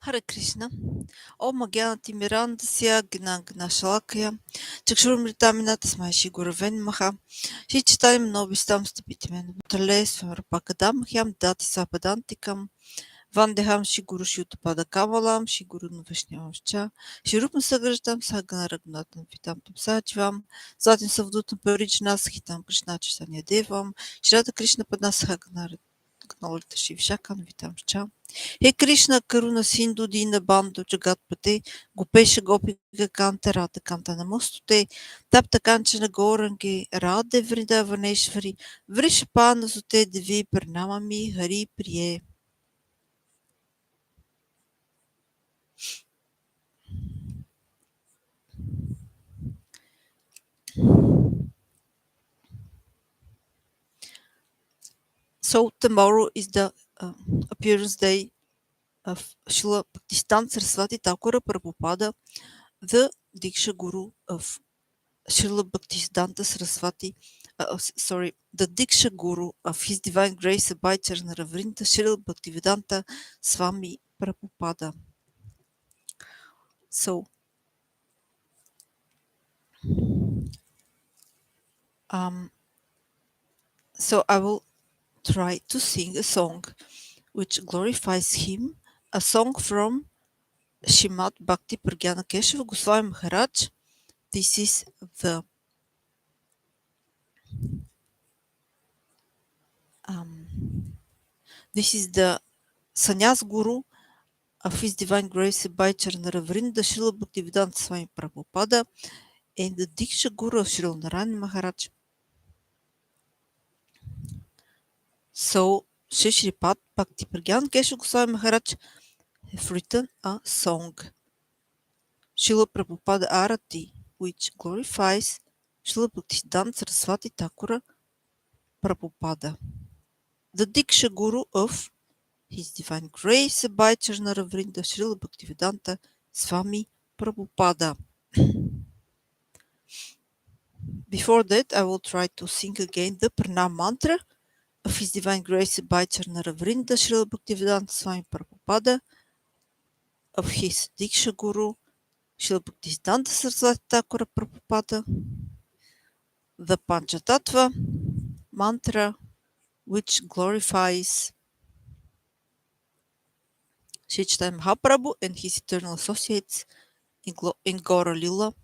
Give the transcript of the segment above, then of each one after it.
Hare Krishna. Om Gyanati Mirandasya Gnana Shalakaya. Chakshurumritamina Tasmai Shiguraven Maha. Shichitam Nobistam Stupitimen. Butales Pakadam Hyam Dati Sapadantikam. Vandeham Shiguru Shutupada Kavalam, Shiguru Vishnyamcha, Shirupam Sagrajam Sagana Ragnatan Vitam Sachivam, Zatim Savdutam Purichnas Hitam Krishna Chitanya Devam, Shirata Krishna Padnas Hagana Gnolita Shivshakan Vitam Cha. He Krishna Karuna Sindhu Dina Bandhu Jagatpate, Gopesha Gopika Kanta Rata Kanta Namostute, Tapta Kanchana Gorangi, Radhe Vrindavaneshvari, Vrishapana Sute Devi Pranamami Hari Priye. So tomorrow is the appearance day of Srila Bhaktisidhanta Sarasvati Thakura Prabhupada, the Diksha Guru of Srila Bhaktisidhanta Sarasvati, the Diksha Guru of His Divine Grace Abhayacharana Ravrinda Srila Bhaktivedanta Swami Prabhupada. So, I will try to sing a song which glorifies him, a song from Shrimad Bhakti Pragyana Keshava Goswami Maharaj. This is the Sannyas Guru of His Divine Grace Abhayacharana Ravrinda Srila Bhaktivedanta Swami Prabhupada and the Diksha Guru of Srila Narayana Maharaj. So, Sri Shripad Bhakti Pragyana Keshava Goswami Maharaj have written a song, Srila Prabhupada Arati, which glorifies Srila Bhaktisidhanta Sarasvati Thakura Prabhupada, the Diksha Guru of His Divine Grace Abhayacharana Ravrinda Srila Bhaktivedanta Swami Prabhupada. Before that, I will try to sing again the Pranam mantra of His Divine Grace Abhayacharana Ravrinda Srila Bhaktivedanta Swami Prabhupada, of his Diksha Guru Srila Bhaktisidhanta Sarasvati Thakura Prabhupada, the Panchatattva mantra which glorifies Sri Chaitanya Mahaprabhu and his eternal associates in Gaura Lila,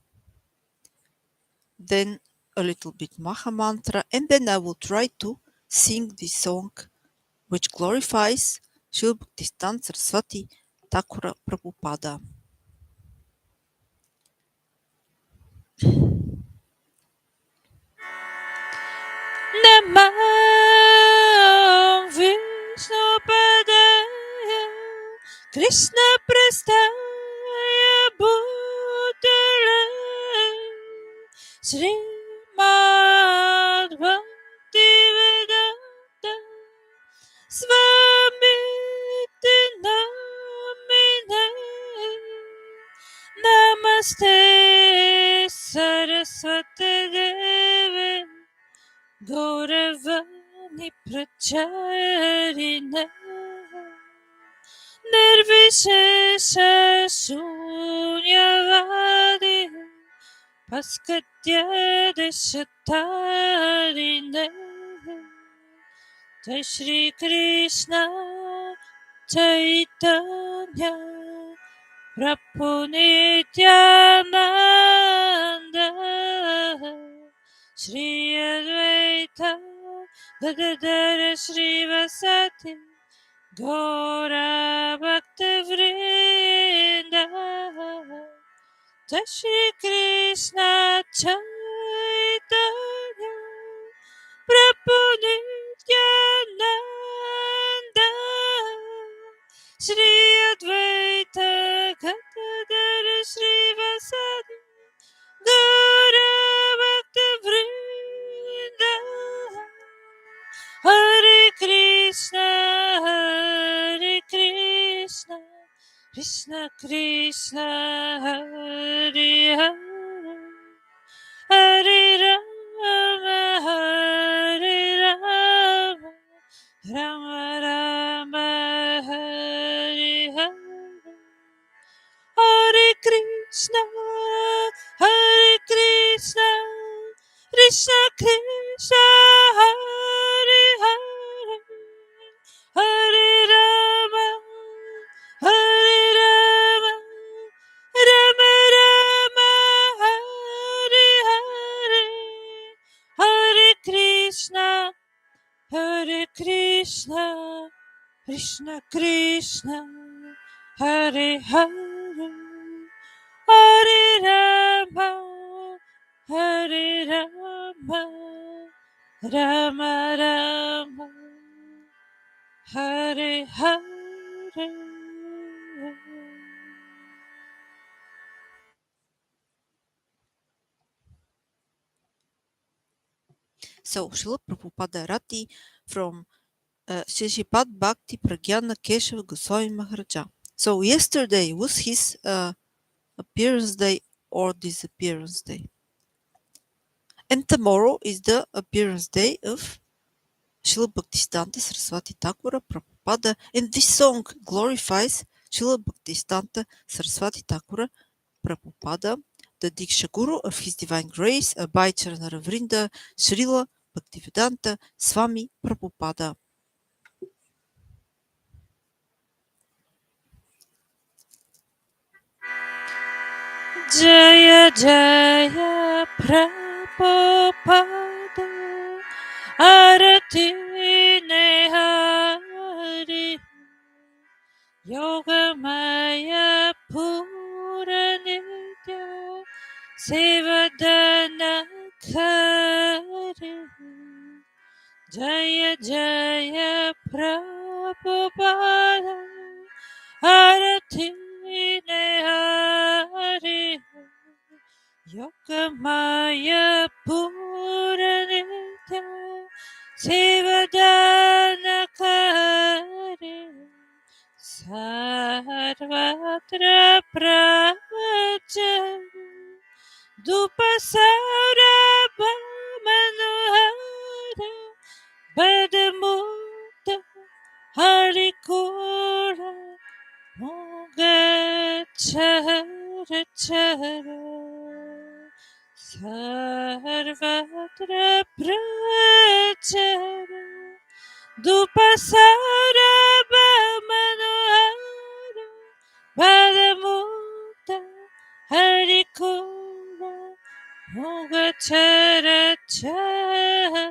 then a little bit Maha mantra, and then I will try to sing this song which glorifies Srila Bhaktisidhanta Sarasvati Thakura Prabhupada. Namah Vishnupadaya Krishna Prastaya Bhutale Srimad Bhaktivedanta Swamiti Namine Namaste Saraswati Devi Gauravani Pracharine Nirvishesha Shunyavadi Paskatya Deshatarine Jai Shri Krishna Chaitanya Prabhu Nityananda Shri Advaita Gadadara Srivasati Gaura Bhakta Vrinda Jai Shri Krishna Chaitanya Prabhu Nityananda Shri Advaita Gadadara Srivasati Gaura Bhakta Vrinda Hare Krishna Krishna Krishna Hare Hare Hare Rama Hare Rama Rama Rama Hare Hare Krishna, Hare Hare, Hare Rama, Hare Rama, Rama Rama, Hare Hare, Hare Krishna, Krishna Krishna, Hare Hare, Hare Rama, Hare Rama, Rama Rama, Hare Hare. So, Srila Prabhupada Rati from Shishipad Bhakti Pragyana Keshava Goswami Maharaja. So, yesterday was his appearance day or disappearance day. And tomorrow is the appearance day of Srila Bhaktisidhanta Sarasvati Thakura Prabhupada. And this song glorifies Srila Bhaktisidhanta Sarasvati Thakura Prabhupada, the Diksha Guru of His Divine Grace, Abhay Charanara Srila Bhaktivedanta Swami Prabhupada. Jaya Jaya Prabhupada, Arati Nehari, Yogamaya Puranitya, Sevadana Kari, Jaya Jaya Prabhupada, Arati Nehari, Yogamaya Puranitya, Sevadana Kari, Sarvatra Pracha, Dupasaurabha Manohara, Badamukta Harikura, Mogachara Chara, Sarvatra Prachara, Dupasaurabha Manohara, Badamukta Harikura, Mogachara Chara,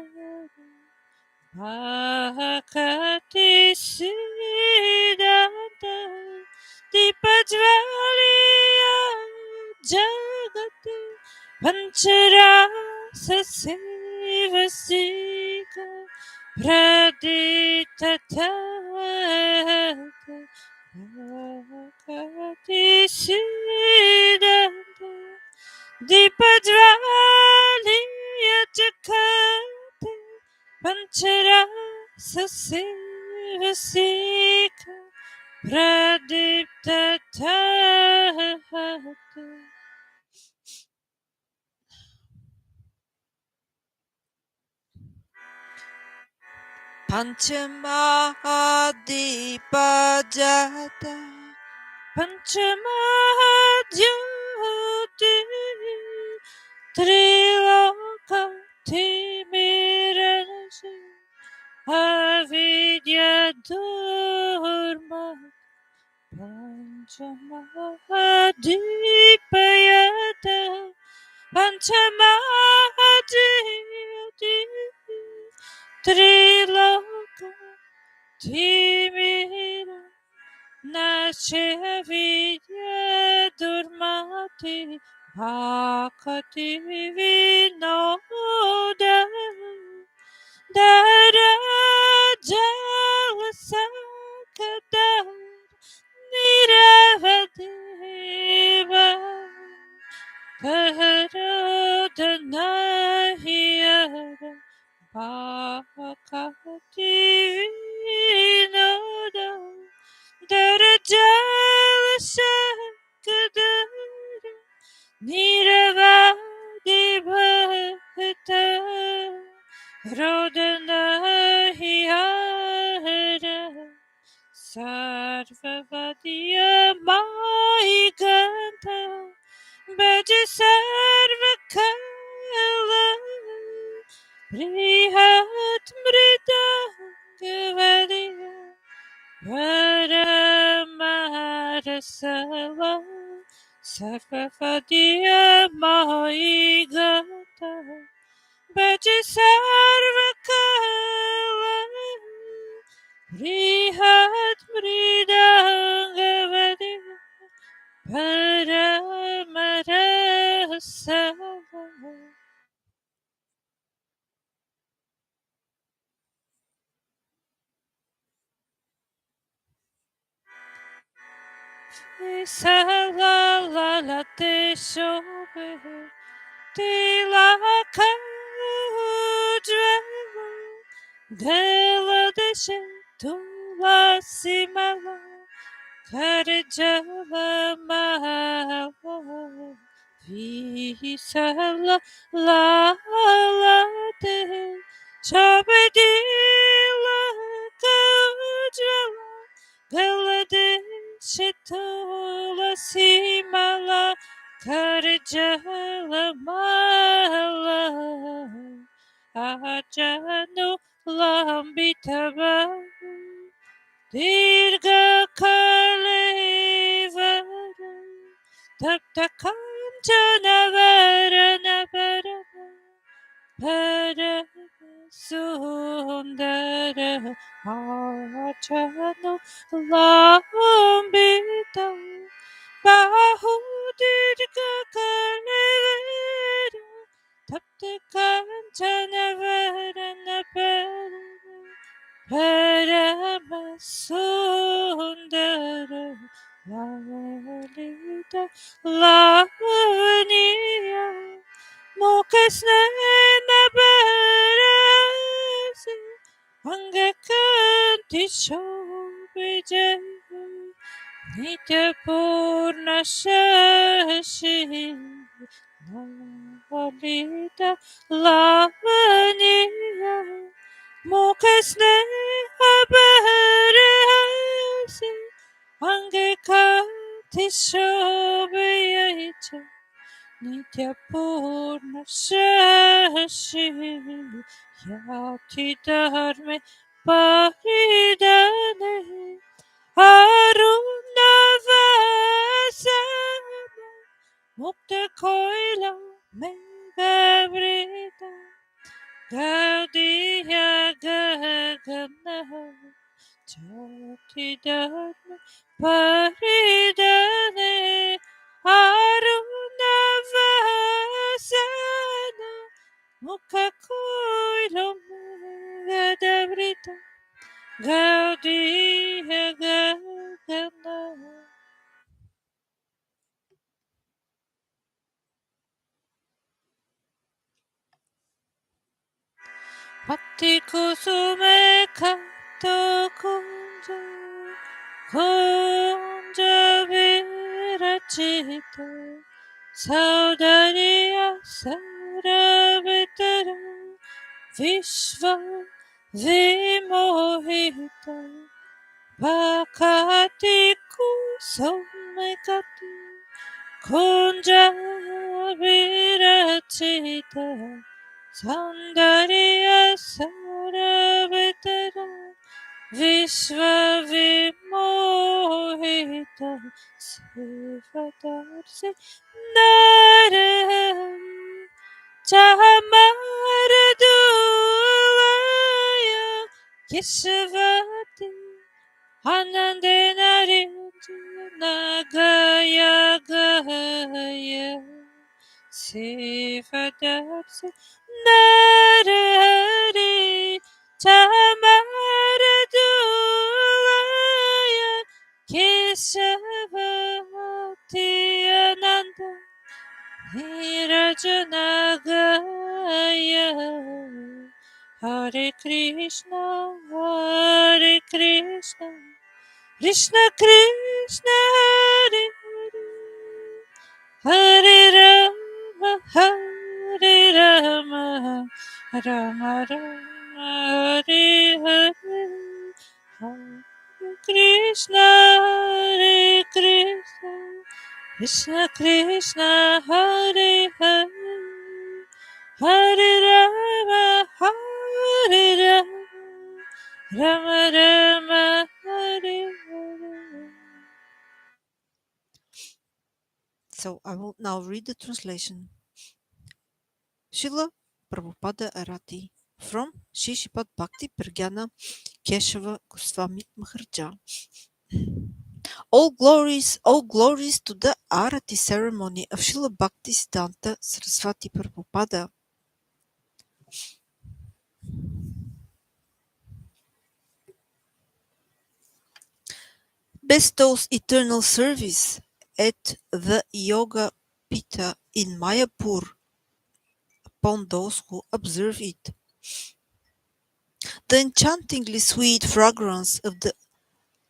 Bhaktisidhanta Dipajvaliya Jagati Pancharasa Sevasika Praditata Bhaktisidhanta Dipajvaliya Jagati Pancharasa Sevasika Pradiptata. Panchamahadipajata Panchamahajyoti Triloka Timiranashi Avidya Durma Panchamahadipayata Panchamahajyoti Triloka Timira Nashavidya Durmati Bhakti Vinoda Darajalasakada Niravadeva Karodanahyara Bhakti Vinoda Darajalasakada Niravadeva Rodanahyara Sarvavadiya Maiganta Bhaja Sarvakala Brihat mridangavadiya Paramarasava Sarvadiya Mahigata Baji Sarvakala Brihat mridangavadiya Paramarasava Salala te shobe tilaka ujvala gela deshe tulasimala karjala mahala visala la la te shobe tilaka ujvala Galade Shitula Simala Karjala Mala Ajanu Lambitaba Dirga Kalevara Tapta Kanchana Varana Para Sundara Achano Lambita Bahudirga Kalevera Tapte Kanchana Varana Parama Sundara Lalita Lavaniya Mukasnana Barasi Angakanti Shobijaya Nitya Purna Shashi Lalita Lavaniya Mukasnana Barasi Angakanti Shobijaya Nitya Purna Shashi Yati Dharme Paridane Aruna Vasana Mukta Koila Megavrita Gaudiya Gagana Jati Dharme Paridane Aruna Vasana Mukha Koilo Megavrita Gaudiya Gagana Bhakti Kusume Kanto Kunja Kunja Virachita Saudariya Saravitara Vishva Vimohita Bhakati Kusumekati Kunja Virachita Saudariya Saravitara Vishva Vimohita Sivadarsi Nare Chamaradulaya Kishvati Anandenari Nagaya Gaya Sivadarsi Nare Chamaradulaya Keshavati Ananda Nirajanagaya Hare Krishna Krishna Krishna Hare Hare Hare Rama Rama Rama Hare Hare Hare Krishna Krishna Krishna Hare Hare Hare Rama, Hare Rama, Rama Rama, Hare Hare. So I will now read the translation. Srila Prabhupada Arati from Shishipad Bhakti Pragyana Keshava Goswami Maharaja. All glories to the Arati ceremony of Srila Bhaktisiddhanta Sarasvati Prabhupada. Bestows eternal service at the Yoga Pita in Mayapur upon those who observe it. The enchantingly sweet fragrance of the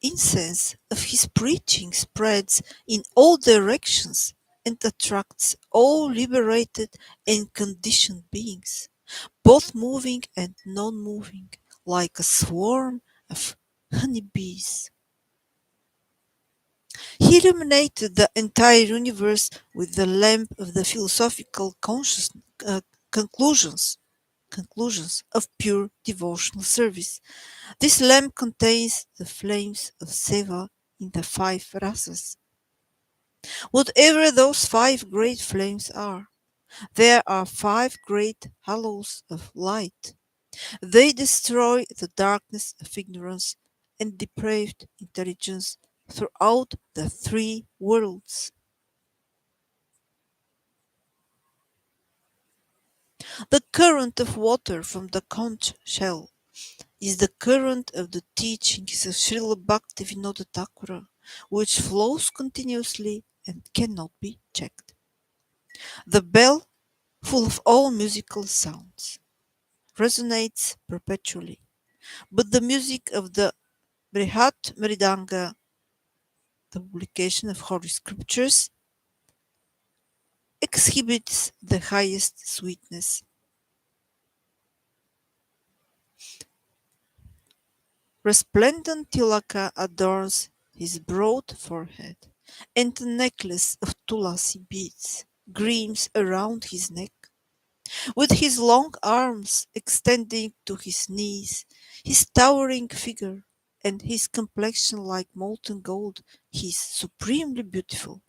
incense of his preaching spreads in all directions and attracts all liberated and conditioned beings, both moving and non-moving, like a swarm of honeybees. He illuminated the entire universe with the lamp of the philosophical uh, conclusions conclusions of pure devotional service. This lamp contains the flames of Seva in the five rasas. Whatever those five great flames are, there are five great halos of light. They destroy the darkness of ignorance and depraved intelligence throughout the three worlds. The current of water from the conch shell is the current of the teachings of Srila Bhaktivinoda Thakura, which flows continuously and cannot be checked. The bell, full of all musical sounds, resonates perpetually, but the music of the Brihat Mridanga, the publication of Holy Scriptures, exhibits the highest sweetness. Resplendent tilaka adorns his broad forehead, and a necklace of tulasi beads gleams around his neck. With his long arms extending to his knees, his towering figure, and his complexion like molten gold, he is supremely beautiful.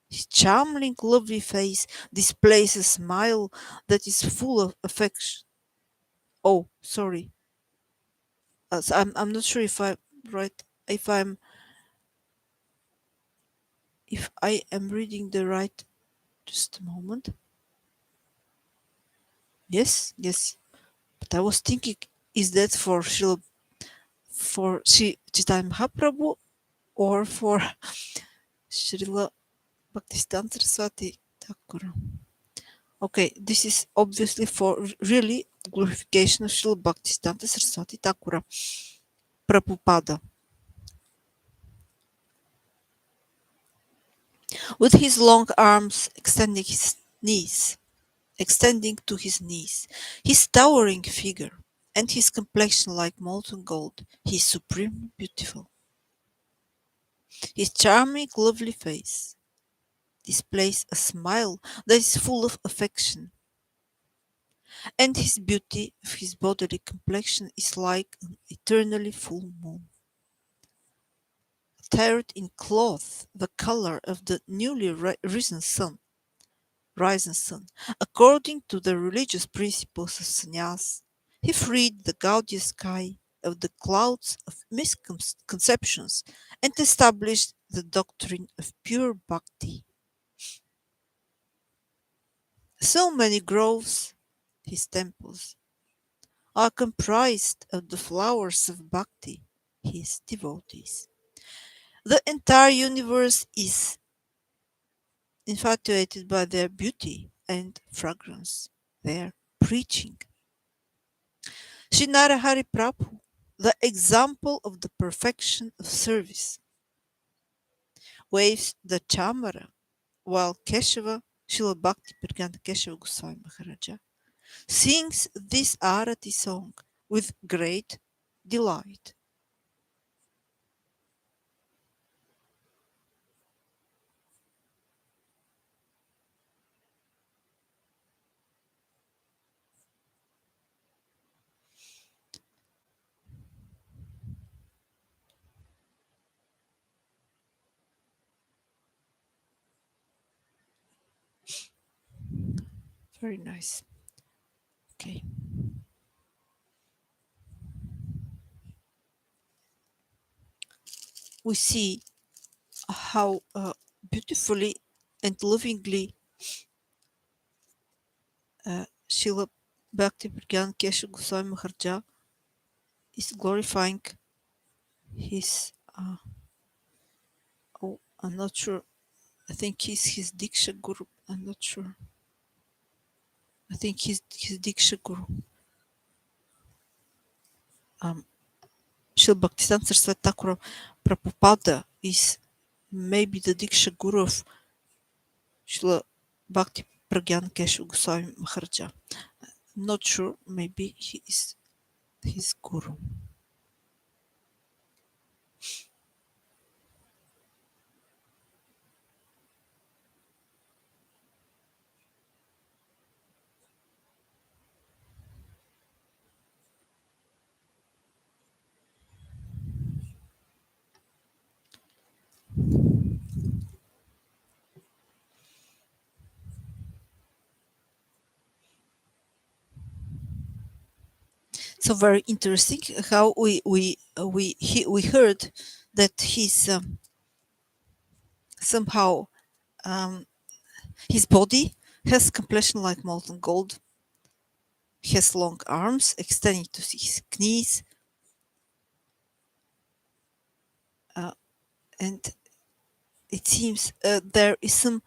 His charming, lovely face displays a smile that is full of affection. Oh, sorry. I'm not sure if I right if I am reading the right. Just a moment. Yes. But I was thinking, is that for Chaitanya Mahaprabhu or for Srila Bhaktisiddhanta Saraswati Thakura? Okay, this is obviously for really glorification of Srila Bhaktisiddhanta Saraswati Thakura Prabhupada. With his long arms extending to his knees, his towering figure, and his complexion like molten gold, he is supremely beautiful. His charming, lovely face displays a smile that is full of affection, and his beauty of his bodily complexion is like an eternally full moon. Attired in cloth the color of the newly risen sun, according to the religious principles of sannyas, he freed the gaudy sky of the clouds of misconceptions and established the doctrine of pure bhakti. So many groves, his temples, are comprised of the flowers of bhakti, his devotees. The entire universe is infatuated by their beauty and fragrance, their preaching. Srinara Hari Prabhu, the example of the perfection of service, waves the chamara, while Keshava, Srila Bhakti Pragyana Keshava Goswami Maharaja, sings this Arati song with great delight. Very nice. Okay. We see how beautifully and lovingly Srila Bhakti Pragyan Kesha Goswami Maharaj is glorifying his, oh, I'm not sure. I think he's his Diksha Guru. I'm not sure. I think he's his Diksha Guru. Srila Bhaktisidhanta Saraswati Thakura Prabhupada is maybe the Diksha Guru of Srila Bhakti Pragyan Kesha Goswami Maharaj. Not sure. Maybe he is his guru. So very interesting how we heard that he's somehow um, his body has complexion like molten gold, has long arms extending to his knees, and it seems there is some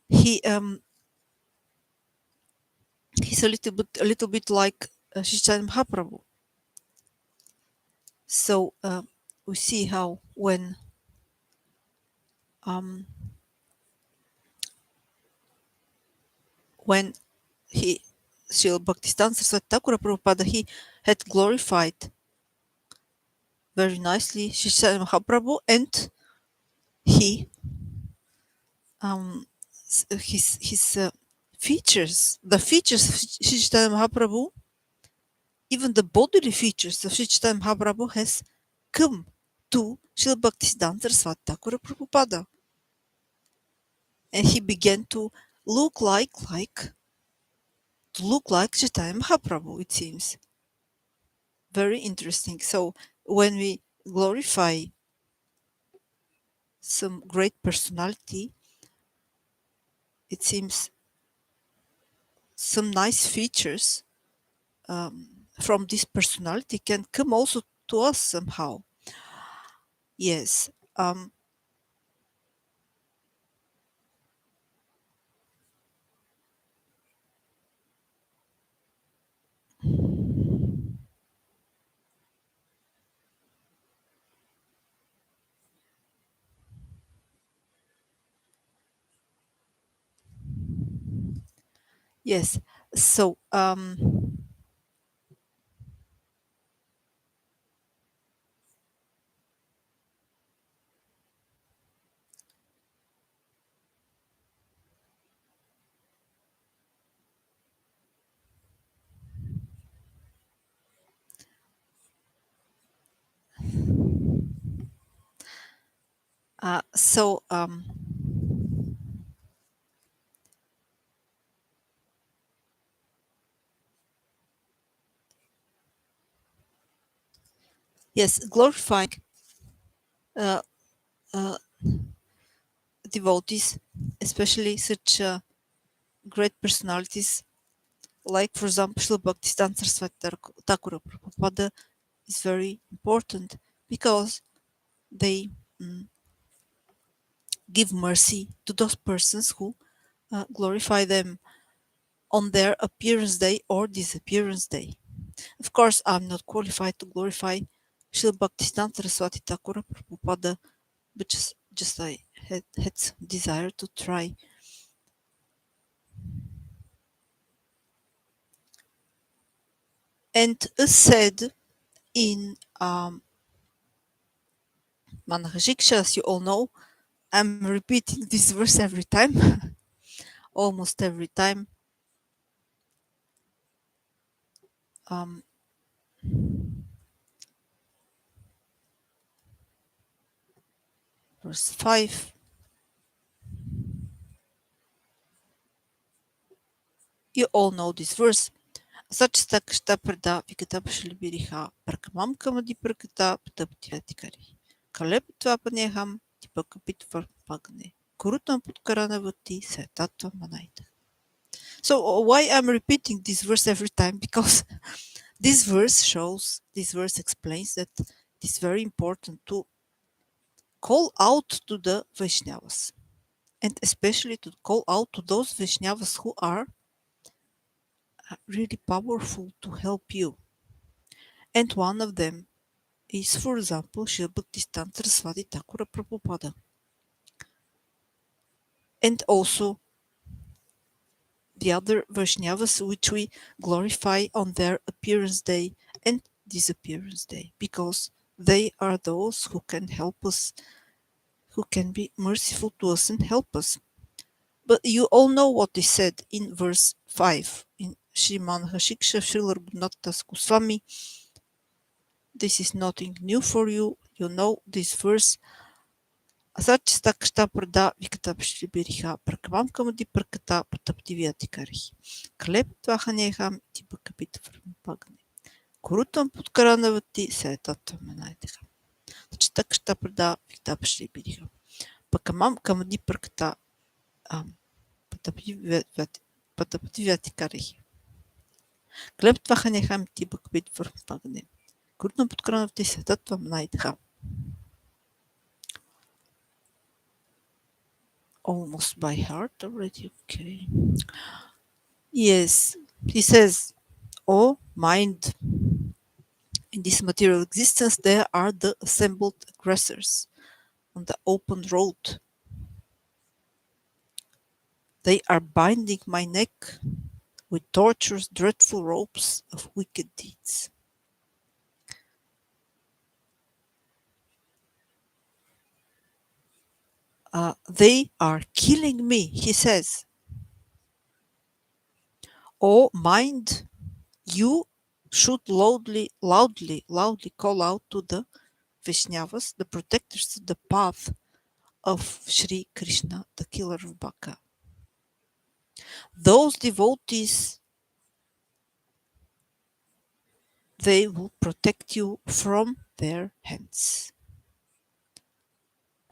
he he's a little bit like Chaitanya Mahaprabhu. So we see how um, when he Srila Bhaktisidhanta Saraswati Thakura Prabhupada, he had glorified very nicely Sri Chaitanya Mahaprabhu, and he his features, the features of Sri Chaitanya Mahaprabhu, even the bodily features of Sri Chaitanya Mahaprabhu has come to Srila Bhaktisidhanta Saraswati Thakura Prabhupada, and he began to look like Chaitanya Mahaprabhu. It seems very interesting. So when we glorify some great personality, it seems some nice features from this personality can come also to us somehow. Yes. Yes. So uh, so um, yes, glorifying uh, uh, devotees, especially such great personalities like, for example, Srila Bhaktisidhanta Saraswati Thakura Prabhupada is very important because they mm, give mercy to those persons who glorify them on their appearance day or disappearance day. Of course, I'm not qualified to glorify Srila Bhaktisidhanta Saraswati Thakura Prabhupada, but just I had some desire to try. And as said in Manahashiksha, as you all know, I'm repeating this verse every time, almost every time. Um, verse 5. You all know this verse. Зачиста каща преда виката пшелибириха, пракамам ди праката птъптиатикари. Калеп това панехам, типа капитвар пагне. Kurutma putkaranavati setattva manaita. So why I'm repeating this verse every time? Because this verse explains that it's very important to call out to the Vaishnavas. And especially to call out to those Vaishnavas who are really powerful to help you. And one of them is, for example, Srila Bhaktisidhanta Sarasvati Thakura Prabhupada. And also the other Vaishnavas which we glorify on their appearance day and disappearance day, because they are those who can help us, who can be merciful to us and help us. But you all know what is said in verse 5 in Sriman Hashiksha Srila Raghunath Goswami. This is nothing new for you. You know this verse. Зачиста каща преда виката пшелибириха, пракамам ди праката птъптивиатикари. Калеп това ханехам типа капитвар пагне. Kurutma putkaranavati setattva manaita. Зачиста каща преда виката пшелибириха. Пракамам ди праката птъптивиатикари. Калеп това ханехам типа капитвар пагне. Kurutma putkaranavati setattva manaita. Almost by heart already. Okay. Yes, he says, oh mind, in this material existence there are the assembled aggressors on the open road. They are binding my neck with torturous, dreadful ropes of wicked deeds. They are killing me, he says. Oh mind, you should loudly call out to the Vaishnavas, the protectors of the path of Sri Krishna, the killer of Baka. Those devotees, they will protect you from their hands,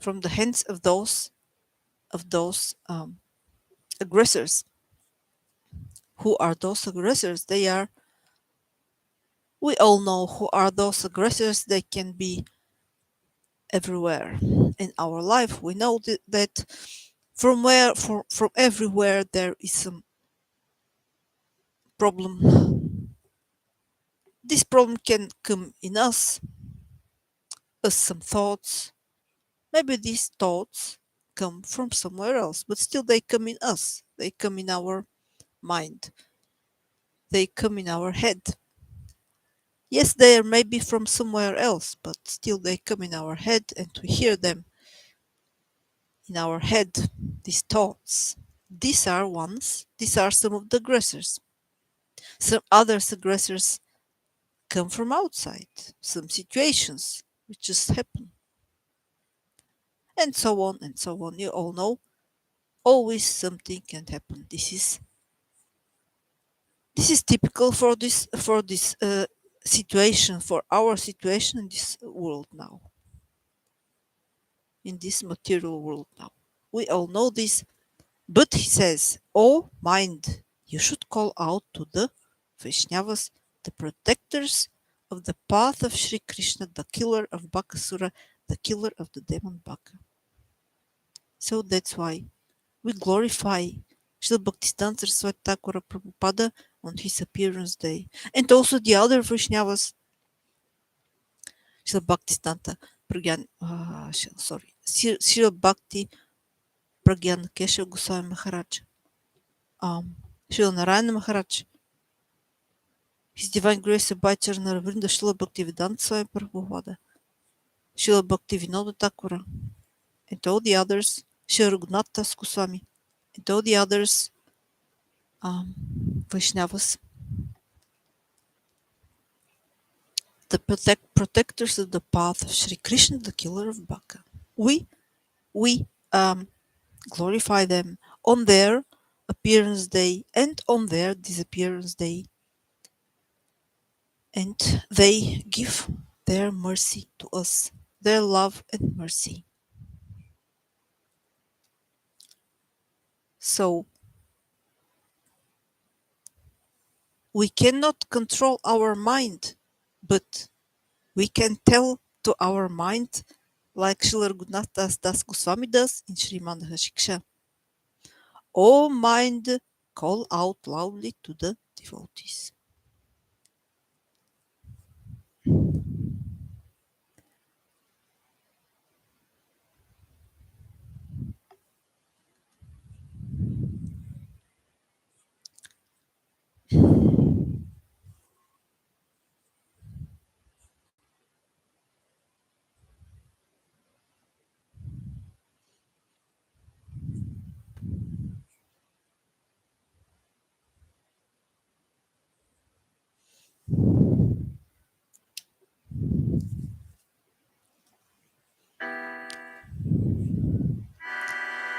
from the hands of those aggressors. Who are those aggressors? We all know who are those aggressors. They can be everywhere in our life. We know that from everywhere there is some problem. This problem can come in us as some thoughts. Maybe these thoughts come from somewhere else, but still they come in us. They come in our mind. They come in our head. Yes, they are maybe from somewhere else, but still they come in our head and we hear them in our head, these thoughts. These are some of the aggressors. Some other aggressors come from outside, some situations which just happen. And so on and so on. You all know, always something can happen. This is typical for this situation, for our situation in this world now, in this material world now. We all know this, but he says, oh mind, you should call out to the Vaishnavas, the protectors of the path of Sri Krishna, the killer of Bakasura, the killer of the demon Baka. So that's why we glorify Srila Bhaktisidhanta Sarasvati Thakura Prabhupada on his appearance day. And also the other Vaishnavas, Srila Bhaktisidhanta Srila Bhakti Pragyan Keshav Goswami Maharaj, Srila Narayana Maharaj, His Divine Grace Abhai Naravinda Srila Bhaktivedanta Swami Prabhupada, Srila Bhaktivinoda Thakura, and all the others, Srila Raghunath Goswami, and all the others Vaishnavas, the protectors of the path of Sri Krishna, the killer of Baka. We glorify them on their appearance day and on their disappearance day, and they give their mercy to us, their love and mercy. So we cannot control our mind, but we can tell to our mind, like Srila Raghunath Das Goswami does in Srimad Shiksha. O mind, call out loudly to the devotees.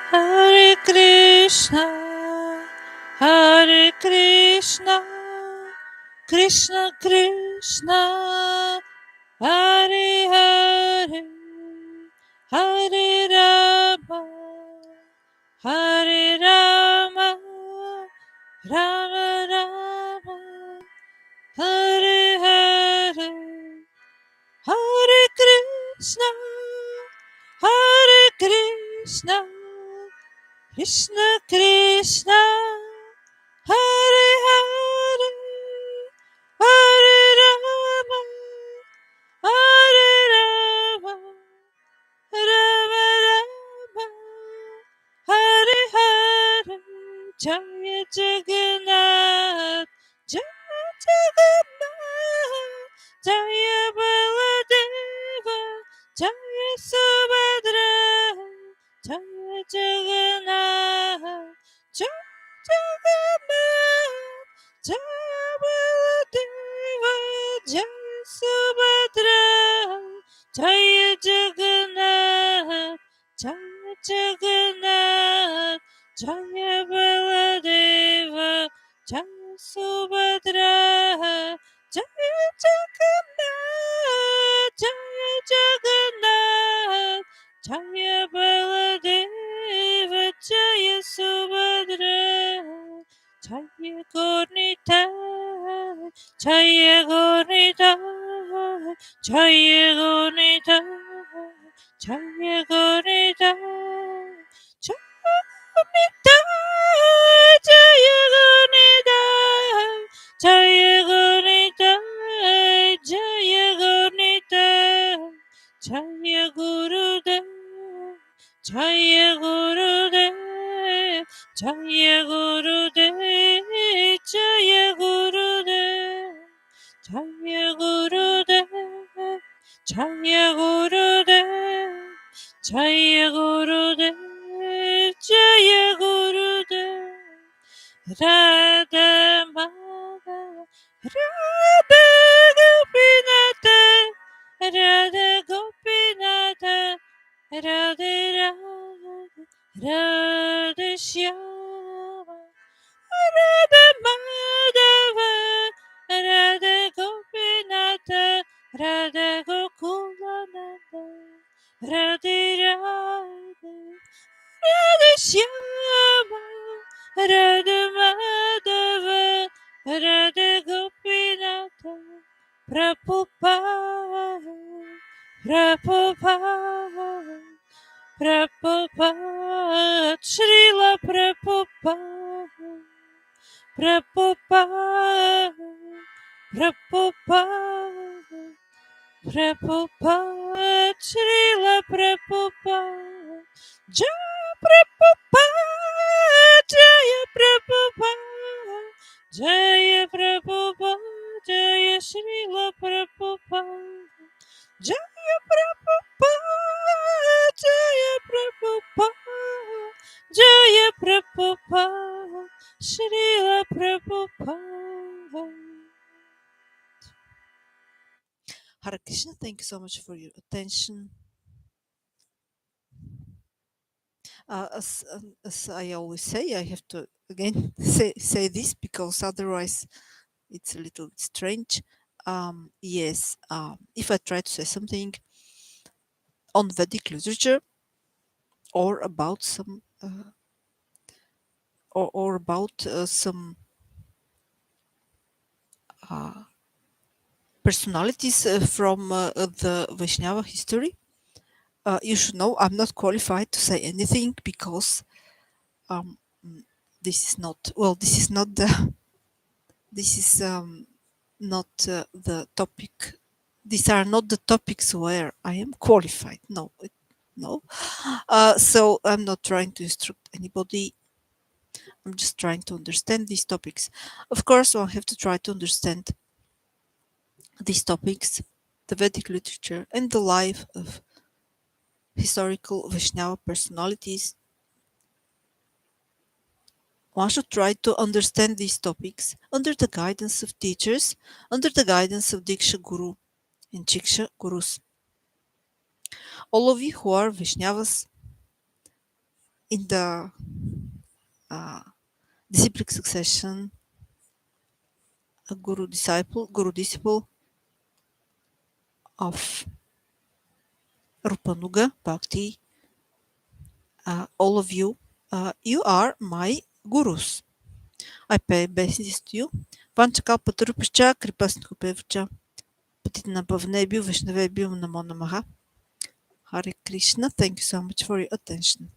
Hare Krishna, Hare Krishna, Krishna Krishna, Hare Hare, Hare Rama, Hare Rama, Rama Rama, Hare Hare, Hare Krishna, Hare Krishna, Krishna Krishna, Hare Hare, Hare Rama, Hare Rama, Rama Rama, Hare Hare, Jaya Jagannath, Jaya Jagannath, Jaya Baladeva, Jaya Subhadra, Jaya Jagannath, Jaya Jagannath, Jaya Baladeva, Jaya Subhadra, Jaya Jagannath, Jaya Jagannath, Jaya Baladeva, Jaya Subhadra, Jaya Jagannath, Jaya Jagannath, Jaya Baladeva, Jaya Subhadra, Jaya Gaurnitai, Jaya Gaurnitai, Jaya Gaurnitai, Jaya Gaurnitai, Jaya Gaurnitai, Jaya Gaurnitai, Jaya Gaurnitai, Jaya Gaurnitai, Jaya Gurudev, Jaya Gurudev, Jaya Gurudev, Jaya Gurudev, Jaya Gurudev, Jaya Gurudev, Jaya Gurudev, Jaya Gurudev, Radha Madhava, Radha Gopinatha, Radha Gopinatha, Radhe Radhe, Radhe Shyama, Radha Madhava, Radha Gopinatha, Radha Gokulananda, Radhe Radhe, Radhe Shyama, Radha Madhava, Radha Gopinatha, Prabhupada, Prabhupada, Prabhupada, Srila Prabhupada, Prabhupada, Prabhupada, Prabhupada, Srila Prabhupada, Jaya Prabhupada, Jaya Prabhupada, Jaya Prabhupada, Jaya Srila Prabhupada, Jaya Prabhupada, Jaya Prabhupada, Jaya Prabhupada, Srila Prabhupada. Hare Krishna, thank you so much for your attention. As I always say, I have to again say this because otherwise it's a little strange. Yes, if I try to say something on Vedic literature or about some or about some uh, personalities from the Vaishnava history, you should know I'm not qualified to say anything because um, mm, this is not well. This is not the this is not the topic. These are not the topics where I am qualified. No, no. So I'm not trying to instruct anybody. I'm just trying to understand these topics. Of course, I have to try to understand these topics, the Vedic literature, and the life of historical Vaishnava personalities. One should try to understand these topics under the guidance of teachers, under the guidance of Diksha Guru and Chiksha Gurus. All of you who are Vaishnavas in the uh, disciplic succession, a guru disciple of Rupanuga Bhakti, all of you, you are my gurus. I pay obeisance to you. Vanchakal Patrupascha Kripasnukupevcha Patitina Bhavnebhyo Vaishnavebhyo Namo Namaha. Hare Krishna. Thank you so much for your attention.